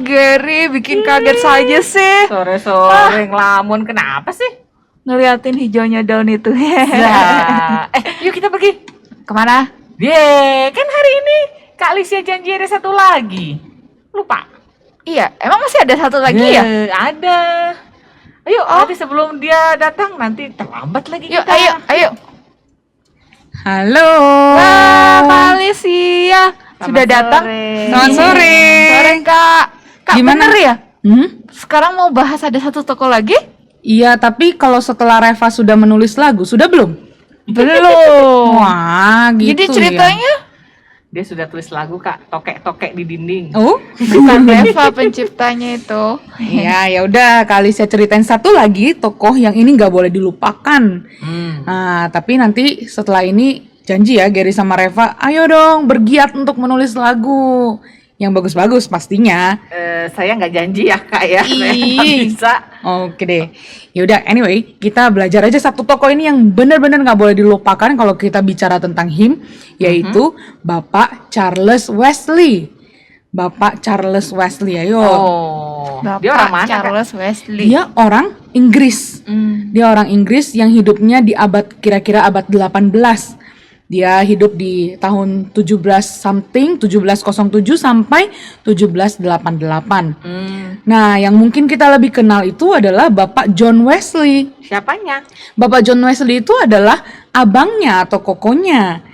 Gary bikin kaget saja sih. Sore-sore ngelamun kenapa sih? Ngeliatin hijaunya daun itu. Nah, yuk kita pergi. Kemana? Kan hari ini Kak Alicia janji ada satu lagi. Lupa? Iya, emang masih ada satu lagi ya? Ada. Ayo, nanti sebelum dia datang nanti terlambat lagi Yuk, kita. ayo. Halo. Wah, Kak Alicia sudah datang. Selamat sore. Sore, Kak. Kak, Gimana? bener ya? Sekarang Sekarang mau bahas ada satu toko lagi? Iya, tapi kalau setelah Reva sudah menulis lagu, sudah belum? Belum. Wah, gitu Jadi ya. ceritanya Dia sudah tulis lagu Kak, tokek-tokek di dinding. Oh, bukan Reva penciptanya itu. iya, ya udah kali saya ceritain satu lagi tokoh yang ini nggak boleh dilupakan. Nah, tapi nanti setelah ini janji ya Gary sama Reva, ayo dong bergiat untuk menulis lagu yang bagus-bagus pastinya. Saya nggak janji ya Kak ya, saya nggak Ih. bisa. Oke deh. Yaudah, anyway, kita belajar aja satu tokoh ini yang benar-benar nggak boleh dilupakan kalau kita bicara tentang him, yaitu Bapak Charles Wesley. Bapak Charles Wesley, ayo. Bapak Dia orang mana Kak? Charles Wesley. Dia orang Inggris. Dia orang Inggris yang hidupnya di kira-kira abad 18. Dia hidup di tahun 1707 sampai 1788. Nah, yang mungkin kita lebih kenal itu adalah Bapak John Wesley. Siapanya? Bapak John Wesley itu adalah abangnya atau kokonya.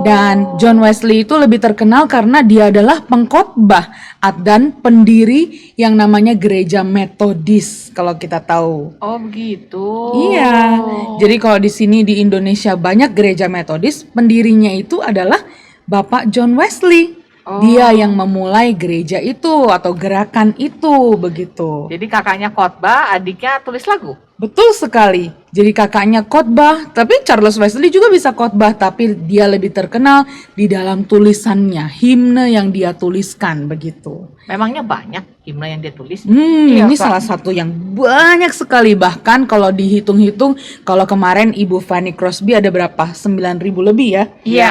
Dan John Wesley itu lebih terkenal karena dia adalah pengkhotbah dan pendiri yang namanya gereja Metodis kalau kita tahu. Oh begitu. Iya. Jadi kalau di sini di Indonesia banyak gereja Metodis, pendirinya itu adalah Bapak John Wesley. Dia yang memulai gereja itu atau gerakan itu begitu. Jadi kakaknya khotbah, adiknya tulis lagu. Betul sekali. Jadi kakaknya khotbah, tapi Charles Wesley juga bisa khotbah, tapi dia lebih terkenal di dalam tulisannya, himne yang dia tuliskan begitu. Memangnya banyak himne yang dia tulis? Iya, Ini Kak. salah satu yang banyak sekali, bahkan kalau dihitung-hitung, kalau kemarin Ibu Fanny Crosby ada berapa? 9.000 lebih ya? Iya.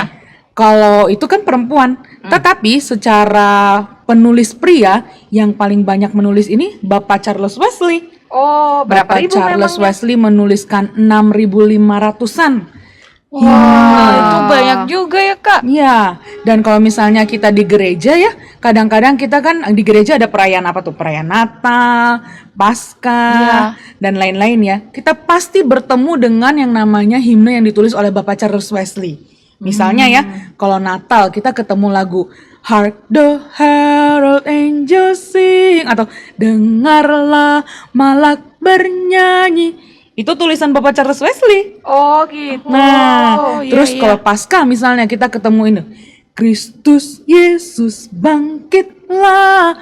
Kalau itu kan perempuan, tetapi secara penulis pria yang paling banyak menulis ini Bapak Charles Wesley. Oh, berapa Bapak ribu Charles memangnya? Wesley menuliskan 6.500-an. Wah, itu banyak juga ya, Kak. Iya, dan kalau misalnya kita di gereja ya, kadang-kadang kita kan di gereja ada perayaan apa tuh? Perayaan Natal, Paskah, dan lain-lain ya. Kita pasti bertemu dengan yang namanya himne yang ditulis oleh Bapak Charles Wesley. Misalnya ya, kalau Natal kita ketemu lagu Hark the Herald Angels Sing atau Dengarlah Malak bernyanyi. Itu tulisan Bapak Charles Wesley. Oh gitu. Nah, iya, terus iya. kalau Paskah misalnya kita ketemu ini, Kristus Yesus bangkitlah,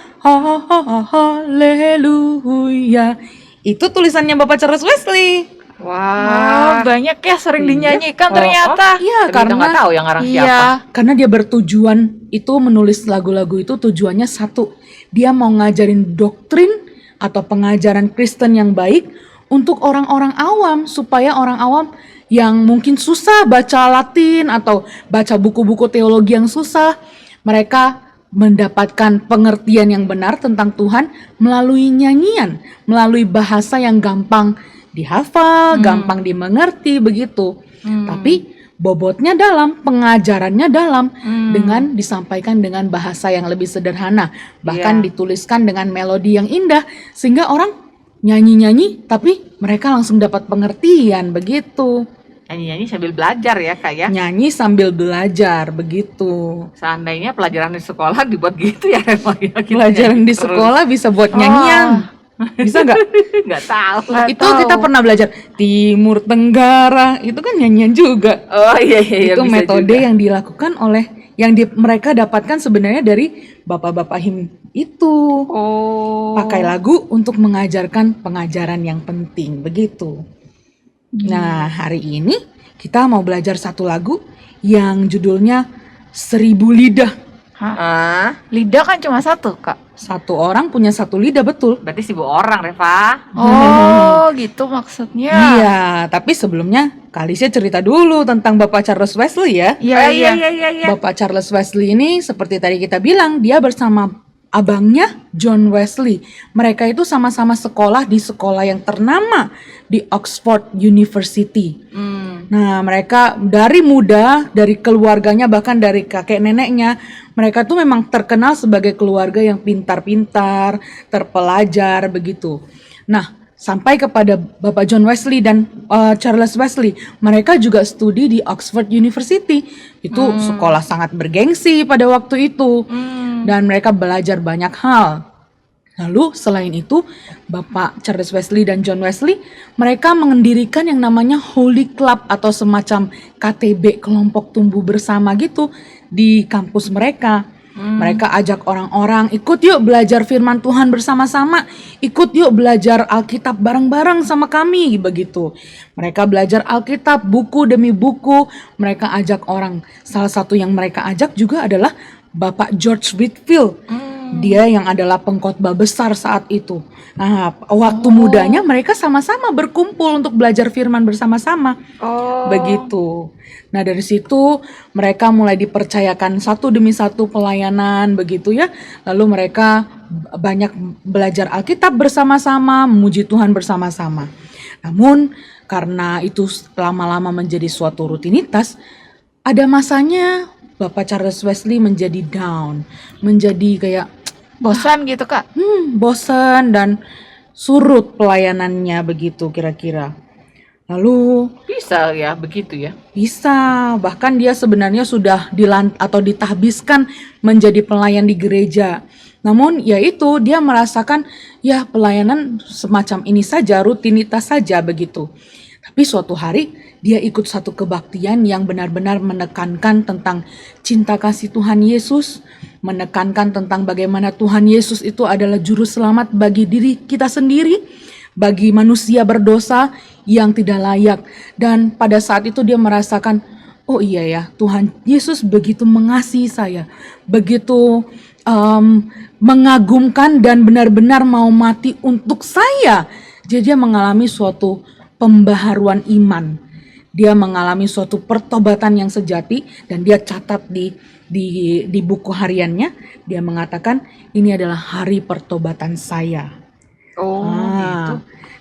haleluya. Itu tulisannya Bapak Charles Wesley. Wah, banyak ya sering dinyanyikan Oh, ternyata. Iya, Karena nggak karena tahu yang ngarang Iya. siapa. karena dia bertujuan itu menulis lagu-lagu itu tujuannya satu. Dia mau ngajarin doktrin atau pengajaran Kristen yang baik untuk orang-orang awam supaya orang awam yang mungkin susah baca Latin atau baca buku-buku teologi yang susah, mereka mendapatkan pengertian yang benar tentang Tuhan melalui nyanyian, melalui bahasa yang gampang dihafal, gampang dimengerti begitu. Tapi bobotnya dalam, pengajarannya dalam dengan disampaikan dengan bahasa yang lebih sederhana, bahkan Iya. dituliskan dengan melodi yang indah sehingga orang nyanyi-nyanyi tapi mereka langsung dapat pengertian begitu. Nyanyi-nyanyi sambil belajar ya Kak ya. Nyanyi sambil belajar begitu. Seandainya pelajaran di sekolah dibuat gitu ya Reva ya. Kita Pelajaran nyanyi di terus. sekolah bisa buat nyanyian. Bisa nggak? Nggak tahu. Itu kita pernah belajar Timur Tenggara, itu kan nyanyian juga. Oh iya Itu bisa metode juga. yang dilakukan oleh mereka dapatkan sebenarnya dari bapak-bapak him itu. Oh. Pakai lagu untuk mengajarkan pengajaran yang penting begitu. Nah, hari ini kita mau belajar satu lagu yang judulnya 1000 Lidah. Ah, Lidah kan cuma satu, Kak. Satu orang punya satu lidah, betul. berarti 1000 orang Reva. Oh, gitu maksudnya. Iya, tapi sebelumnya Kali saya cerita dulu tentang Bapak Charles Wesley ya. Iya. Bapak Charles Wesley ini seperti tadi kita bilang, dia bersama abangnya John Wesley. Mereka itu sama-sama sekolah di sekolah yang ternama di Oxford University. Nah, mereka dari muda, dari keluarganya, bahkan dari kakek neneknya, mereka tuh memang terkenal sebagai keluarga yang pintar-pintar, terpelajar begitu. Nah, sampai kepada Bapak John Wesley dan Charles Wesley, mereka juga studi di Oxford University. Itu sekolah sangat bergengsi pada waktu itu, dan mereka belajar banyak hal. Lalu selain itu, Bapak Charles Wesley dan John Wesley, mereka mendirikan yang namanya Holy Club atau semacam KTB, kelompok tumbuh bersama gitu di kampus mereka. Mereka ajak orang-orang, ikut yuk belajar firman Tuhan bersama-sama, ikut yuk belajar Alkitab bareng-bareng sama kami, begitu. Mereka belajar Alkitab buku demi buku, mereka ajak orang. Salah satu yang mereka ajak juga adalah Bapak George Whitefield. Dia yang adalah pengkhotbah besar saat itu. Nah, waktu mudanya mereka sama-sama berkumpul untuk belajar firman bersama-sama. Begitu. Nah, dari situ mereka mulai dipercayakan satu demi satu pelayanan begitu ya. Lalu mereka banyak belajar Alkitab bersama-sama, memuji Tuhan bersama-sama. Namun karena itu lama-lama menjadi suatu rutinitas, ada masanya Bapak Charles Wesley menjadi down, menjadi kayak Bosan gitu Kak? bosan dan surut pelayanannya begitu kira-kira. Lalu Bisa ya begitu ya. bisa, bahkan dia sebenarnya sudah atau ditahbiskan menjadi pelayan di gereja. Namun ya itu dia merasakan ya pelayanan semacam ini saja, rutinitas saja begitu. Tapi suatu hari dia ikut satu kebaktian yang benar-benar menekankan tentang cinta kasih Tuhan Yesus, menekankan tentang bagaimana Tuhan Yesus itu adalah juru selamat bagi diri kita sendiri, bagi manusia berdosa yang tidak layak. Dan pada saat itu dia merasakan, oh iya ya, Tuhan Yesus begitu mengasihi saya, begitu mengagumkan dan benar-benar mau mati untuk saya. Jadi dia mengalami suatu pembaharuan iman. Dia mengalami suatu pertobatan yang sejati dan dia catat di buku hariannya. Dia mengatakan ini adalah hari pertobatan saya. Gitu.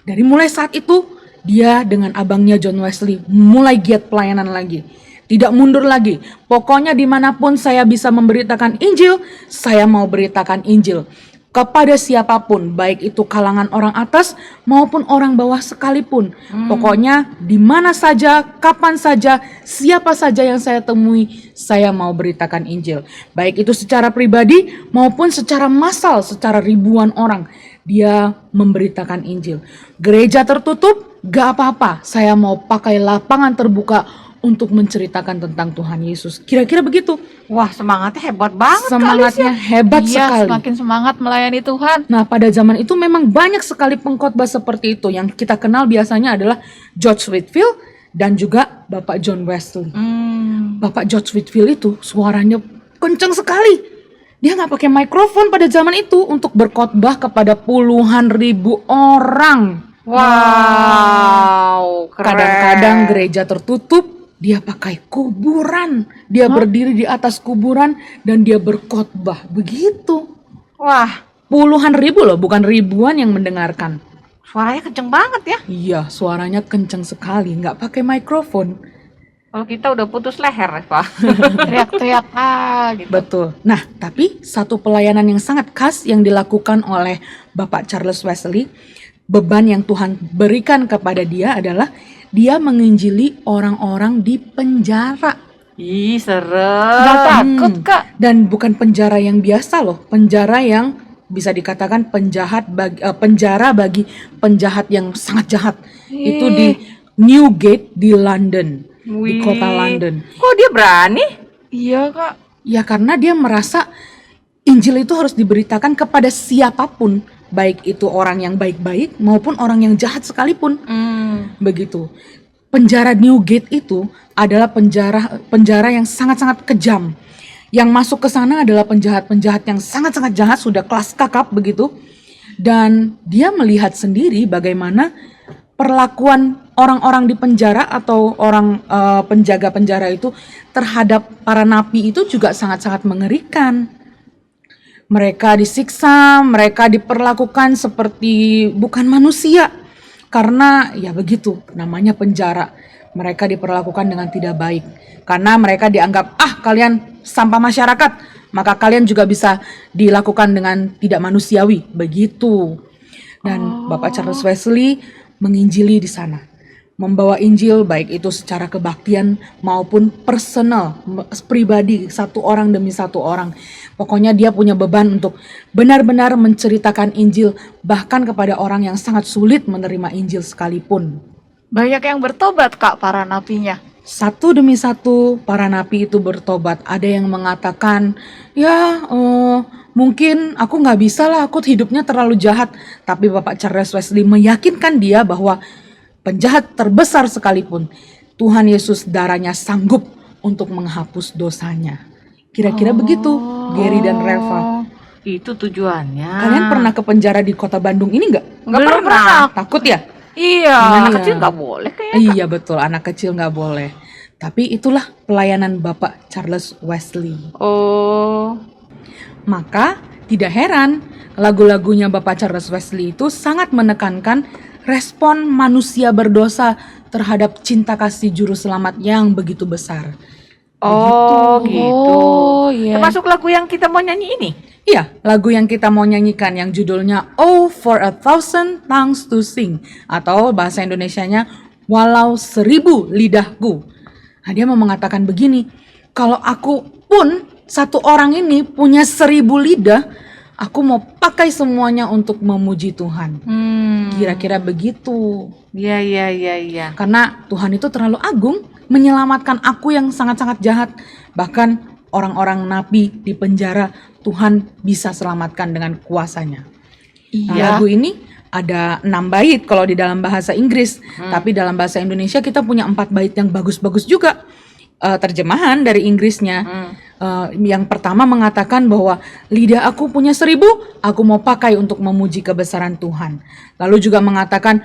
Dari mulai saat itu dia dengan abangnya John Wesley mulai giat pelayanan lagi. Tidak mundur lagi. Pokoknya dimanapun saya bisa memberitakan Injil, saya mau beritakan Injil. Kepada siapapun, baik itu kalangan orang atas maupun orang bawah sekalipun. Pokoknya di mana saja, kapan saja, siapa saja yang saya temui, saya mau beritakan Injil. Baik itu secara pribadi maupun secara massal, secara ribuan orang. Dia memberitakan Injil. Gereja tertutup, gak apa-apa. Saya mau pakai lapangan terbuka untuk menceritakan tentang Tuhan Yesus. Kira-kira begitu. Wah, semangatnya hebat banget. Semangatnya hebat sekali. Semakin semangat melayani Tuhan. Nah, pada zaman itu memang banyak sekali pengkhotbah seperti itu. Yang kita kenal biasanya adalah George Whitefield dan juga Bapak John Wesley. Bapak George Whitefield itu suaranya kencang sekali. Dia nggak pakai mikrofon pada zaman itu untuk berkhotbah kepada puluhan ribu orang. Wow, keren. Kadang-kadang gereja tertutup, dia pakai kuburan. Dia berdiri di atas kuburan dan dia berkhotbah. Begitu. Wah, Puluhan ribu loh, bukan ribuan yang mendengarkan. suaranya kenceng banget ya. Iya, suaranya kencang sekali, nggak pakai mikrofon. Kalau kita udah putus leher, Pak. Teriak-teriak gitu. Betul. Nah, tapi satu pelayanan yang sangat khas yang dilakukan oleh Bapak Charles Wesley, beban yang Tuhan berikan kepada dia adalah dia menginjili orang-orang di penjara. Ih, serem. Gak takut Kak? Dan bukan penjara yang biasa loh, penjara yang bisa dikatakan penjara bagi penjahat yang sangat jahat. Itu di Newgate di London, di kota London. Kok dia berani? Iya Kak. Ya karena dia merasa Injil itu harus diberitakan kepada siapapun, baik itu orang yang baik-baik maupun orang yang jahat sekalipun. Begitu. Penjara Newgate itu adalah penjara yang sangat-sangat kejam. Yang masuk ke sana adalah penjahat-penjahat yang sangat-sangat jahat, sudah kelas kakap begitu. Dan dia melihat sendiri bagaimana perlakuan orang-orang di penjara atau orang penjaga penjara itu terhadap para napi itu juga sangat-sangat mengerikan. Mereka disiksa, mereka diperlakukan seperti bukan manusia. Karena ya begitu, namanya penjara. Mereka diperlakukan dengan tidak baik. Karena mereka dianggap, kalian sampah masyarakat, maka kalian juga bisa dilakukan dengan tidak manusiawi. Begitu. Dan Bapak Charles Wesley menginjili di sana. Membawa Injil baik itu secara kebaktian maupun personal, pribadi, satu orang demi satu orang. Pokoknya dia punya beban untuk benar-benar menceritakan Injil bahkan kepada orang yang sangat sulit menerima Injil sekalipun. Banyak yang bertobat Kak para napinya. Satu demi satu para napi itu bertobat. Ada yang mengatakan, mungkin aku nggak bisa lah, aku hidupnya terlalu jahat. Tapi Bapak Charles Wesley meyakinkan dia bahwa penjahat terbesar sekalipun, Tuhan Yesus darahnya sanggup untuk menghapus dosanya. Kira-kira begitu, Gary dan Reva. Itu tujuannya. Kalian pernah ke penjara di kota Bandung ini nggak? Belum pernah. Takut ya? Iya. Anak Iya. kecil nggak boleh kayaknya. Iya betul, anak kecil nggak boleh. Tapi itulah pelayanan Bapak Charles Wesley. Oh. Maka tidak heran lagu-lagunya Bapak Charles Wesley itu sangat menekankan respon manusia berdosa terhadap cinta kasih juru selamat yang begitu besar. Oh, gitu. Oh, iya. Termasuk lagu yang kita mau nyanyi ini. Iya, lagu yang kita mau nyanyikan yang judulnya Oh for a Thousand Tongues to Sing, atau bahasa Indonesianya Walau 1000 lidahku. Nah, dia mau mengatakan begini, kalau aku pun satu orang ini punya 1000 lidah, aku mau pakai semuanya untuk memuji Tuhan. Kira-kira begitu. Iya. Karena Tuhan itu terlalu agung, menyelamatkan aku yang sangat-sangat jahat. Bahkan orang-orang napi di penjara, Tuhan bisa selamatkan dengan kuasanya. Nah, Iya. lagu ini ada 6 bait kalau di dalam bahasa Inggris. Tapi dalam bahasa Indonesia kita punya 4 bait yang bagus-bagus juga. Terjemahan dari Inggrisnya. Yang pertama mengatakan bahwa lidah aku punya 1000, aku mau pakai untuk memuji kebesaran Tuhan. Lalu juga mengatakan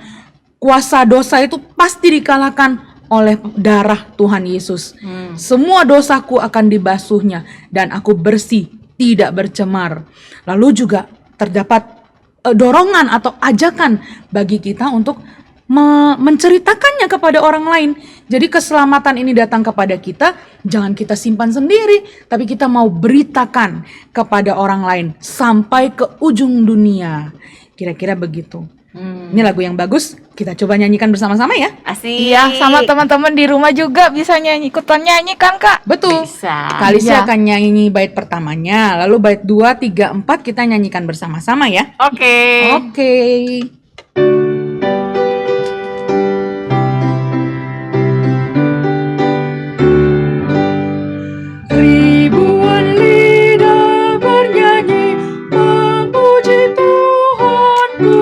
kuasa dosa itu pasti dikalahkan oleh darah Tuhan Yesus. Semua dosaku akan dibasuhnya dan aku bersih, tidak bercemar. Lalu juga terdapat dorongan atau ajakan bagi kita untuk menceritakannya kepada orang lain. Jadi keselamatan ini datang kepada kita, jangan kita simpan sendiri, tapi kita mau beritakan kepada orang lain sampai ke ujung dunia. Kira-kira begitu. Ini lagu yang bagus, kita coba nyanyikan bersama-sama ya. Asik. Iya, sama teman-teman di rumah juga bisa ikutan nyanyi kan Kak? Betul. Bisa. Kalisia Iya. akan nyanyi bait pertamanya, lalu bait 2, 3, 4 kita nyanyikan bersama-sama ya. Oke. Oke. Ribuan lidah bernyanyi memuji Tuhanku,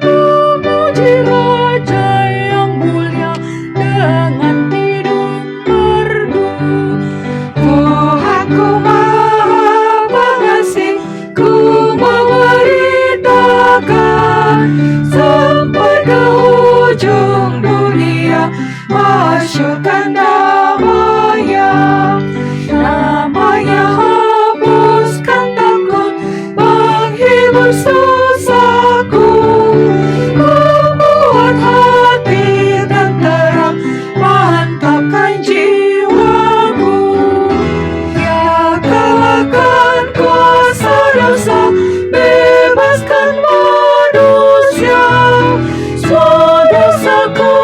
memuji Raja yang mulia dengan hidung merdu. Tuhanku Maha Pengasih, ku memberitakan sampai ke ujung dunia, masyurkan namanya. Namanya hapuskan takut, menghibur susahku, membuat hati tenteram, mantapkan jiwaku. Ya kalahkan kuasa dosa, bebaskan manusia, semua dosaku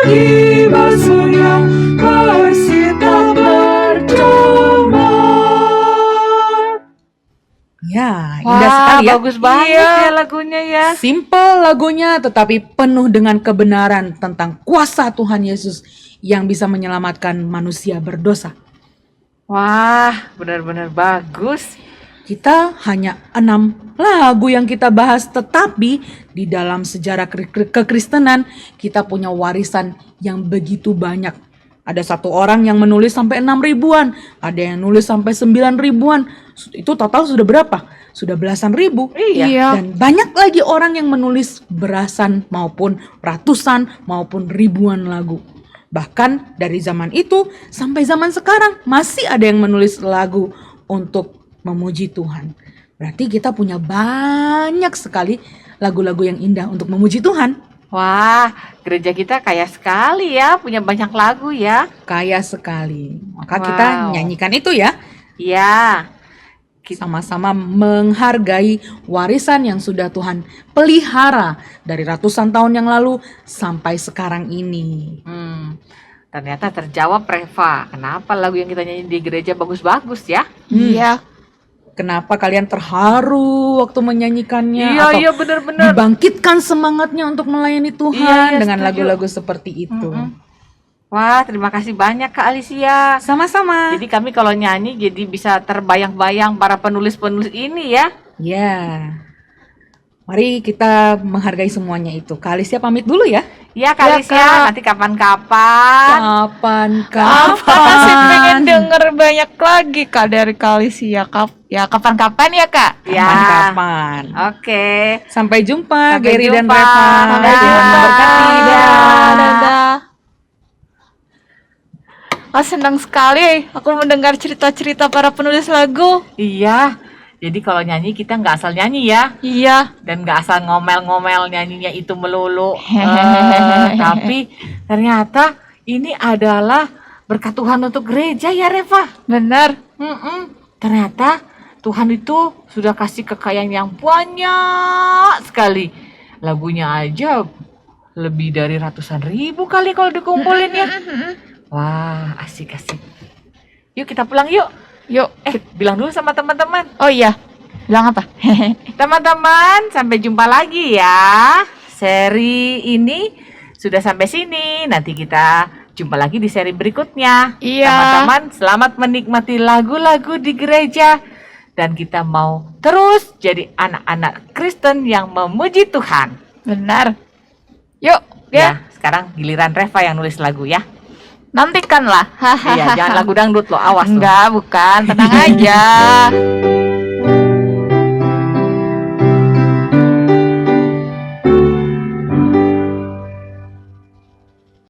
dibasuhnya, bersih tak bercemar. Ya, indah sekali ya. Bagus banget ya lagunya ya. Simple lagunya tetapi penuh dengan kebenaran tentang kuasa Tuhan Yesus yang bisa menyelamatkan manusia berdosa. Wah, benar-benar bagus. Kita hanya 6 lagu yang kita bahas, tetapi di dalam sejarah kekristenan kita punya warisan yang begitu banyak. Ada satu orang yang menulis sampai 6 ribuan, ada yang nulis sampai 9 ribuan. Itu total sudah berapa? Sudah belasan ribu. Iya. Dan banyak lagi orang yang menulis belasan maupun ratusan maupun ribuan lagu. Bahkan dari zaman itu sampai zaman sekarang masih ada yang menulis lagu untuk memuji Tuhan. Berarti kita punya banyak sekali lagu-lagu yang indah untuk memuji Tuhan. Wah, gereja kita kaya sekali ya, punya banyak lagu ya. Kaya sekali. Maka Wow. kita nyanyikan itu ya. Iya. Sama-sama menghargai warisan yang sudah Tuhan pelihara dari ratusan tahun yang lalu sampai sekarang ini. Ternyata terjawab Reva. Kenapa lagu yang kita nyanyi di gereja bagus-bagus ya? Iya. Kenapa kalian terharu waktu menyanyikannya? Iya, atau iya benar-benar. dibangkitkan semangatnya untuk melayani Tuhan Iya, dengan setuju. lagu-lagu seperti itu. Wah, terima kasih banyak Kak Alicia. Sama-sama. Jadi kami kalau nyanyi jadi bisa terbayang-bayang para penulis-penulis ini ya. Ya. Mari kita menghargai semuanya itu. Kak Alicia pamit dulu ya. Iya Kak Ya, Alicia, Kak. nanti kapan-kapan. Apa masih pengen denger banyak lagi Kak dari Kalisia? Ya kapan-kapan ya Kak? Ya. Kapan-kapan. Oke. Sampai jumpa Sampai Gary dan jumpa. Reva. Sampai Tuhan jumpa. memberkati. Dadah. Senang sekali aku mendengar cerita-cerita para penulis lagu. Iya. Jadi kalau nyanyi kita nggak asal nyanyi ya. Iya. Dan nggak asal ngomel-ngomel nyanyinya itu melulu. Tapi ternyata ini adalah berkat Tuhan untuk gereja ya Reva. Benar. Ternyata Tuhan itu sudah kasih kekayaan yang banyak sekali. Lagunya aja lebih dari ratusan ribu kali kalau dikumpulin ya. Wah, asik-asik. Yuk kita pulang yuk. Yuk. Bilang dulu sama teman-teman. Oh iya. Bilang apa? Teman-teman, sampai jumpa lagi ya. Seri ini sudah sampai sini. Nanti kita jumpa lagi di seri berikutnya. Iya. Teman-teman, selamat menikmati lagu-lagu di gereja. Dan kita mau terus jadi anak-anak Kristen yang memuji Tuhan. Benar. Yuk. Ya, sekarang giliran Reva yang nulis lagu ya. Nantikanlah. Iya, jangan lagu dangdut loh, awas loh. Enggak, bukan. Tenang aja.